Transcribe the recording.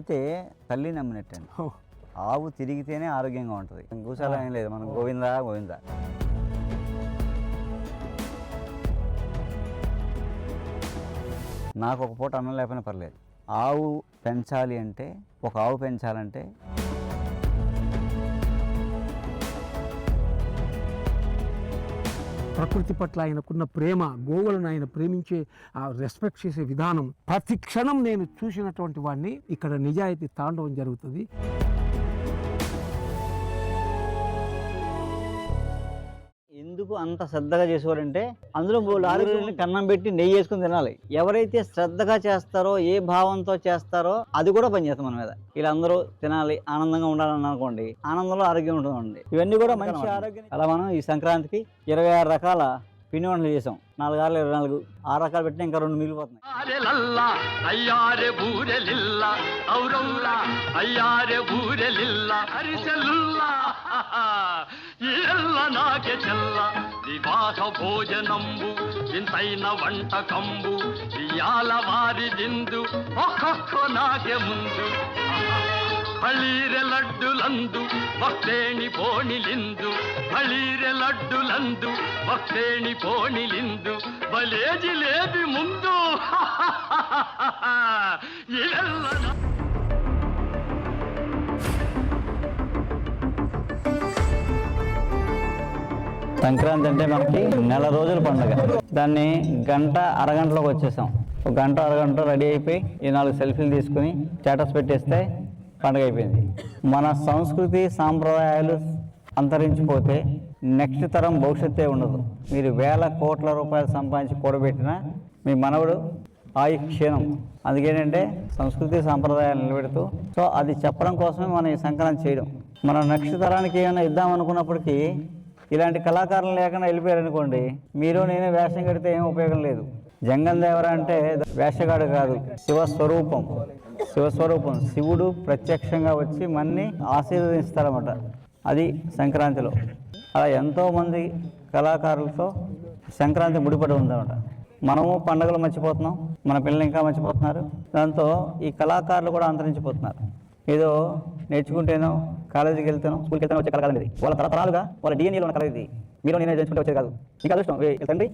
నమ్మితే తల్లి నమ్మినట్టండి. ఆవు తిరిగితేనే ఆరోగ్యంగా ఉంటుంది. గోశాల ఏం లేదు, మనం గోవిందా గోవిందా. నాకు ఒక పూట అన్నం లేకపోయినా పర్లేదు. ఆవు పెంచాలి అంటే, ఒక ఆవు పెంచాలంటే ప్రకృతి పట్ల ఆయనకున్న ప్రేమ, గోవులను ఆయన ప్రేమించే ఆ రెస్పెక్ట్ చేసే విధానం ప్రతి క్షణం నేను చూసినటువంటి వాడిని. ఇక్కడ నిజాయితీ తాండవం జరుగుతుంది. ఎందుకు అంత శ్రద్ధగా చేసేవారంటే అందులో 4 రోజులు కన్నం పెట్టి నెయ్యి వేసుకుని తినాలి. ఎవరైతే శ్రద్ధగా చేస్తారో, ఏ భావంతో చేస్తారో అది కూడా పనిచేస్తాం మన మీద. వీళ్ళందరూ తినాలి, ఆనందంగా ఉండాలని అనుకోండి, ఆనందంలో ఆరోగ్యం ఉంటుందండి. ఇవన్నీ కూడా మంచి ఆరోగ్యం. అలా మనం ఈ సంక్రాంతికి 26 రకాల పిండి వంటలు చేసాం. 4 6 24 6 రకాలు పెట్టినా ఇంకా 2 మిగిలిపోతున్నాయి. వివాహ భోజనంబు ఇంతైన వంటకంబు ఇయాల వారి దిందు ఒక్కొక్క నాకే ముందు బళీరె లడ్డులందు భక్తేణి పోణిలిందు బళీరె లడ్డులందు భక్తేణి పోణిలిందు బలే జిలేబి ముందు సంక్రాంతి అంటే మనకి నెల రోజుల పండుగ. దాన్ని గంట అరగంటలోకి వచ్చేసాం. ఒక గంట అరగంట రెడీ అయిపోయి ఈ 4 సెల్ఫీలు తీసుకుని స్టేటస్ పెట్టేస్తే పండుగ అయిపోయింది. మన సంస్కృతి సాంప్రదాయాలు అంతరించిపోతే నెక్స్ట్ తరం భవిష్యత్తే ఉండదు. మీరు వేల కోట్ల రూపాయలు సంపాదించి కూడబెట్టినా మీ మనవడు ఆయు క్షీణం. అందుకేంటంటే సంస్కృతి సాంప్రదాయాలు నిలబెడుతూ, సో అది చెప్పడం కోసమే మనం ఈ సంక్రాంతి చేయడం. మనం నెక్స్ట్ తరానికి ఏమైనా ఇద్దాం అనుకున్నప్పటికీ ఇలాంటి కళాకారులు లేకుండా వెళ్ళిపోయారనుకోండి, మీరు నేనే వేషం కడితే ఏం ఉపయోగం లేదు. జంగం దేవర అంటే వేషగాడు కాదు, శివస్వరూపం. శివుడు ప్రత్యక్షంగా వచ్చి మన్ని ఆశీర్వదిస్తారన్నమాట. అది సంక్రాంతిలో. అలా ఎంతోమంది కళాకారులతో సంక్రాంతి ముడిపడి ఉందన్నమాట. మనము పండుగలు మర్చిపోతున్నాం, మన పిల్లలు ఇంకా మర్చిపోతున్నారు. దాంతో ఈ కళాకారులు కూడా అంతరించిపోతున్నారు. ఏదో నేర్చుకుంటేనో, కాలేజీకి వెళ్తానో, స్కూల్కి వెళ్తానో వచ్చే కళ ఇది. వాళ్ళ తరతరాలుగా వాళ్ళ డిఎన్ఏలో ఉన్న కళ ఇది. మీరు నేనే నేర్చుకుంటే వచ్చేది కాదు. ఇంకా అదృష్టం తండ్రి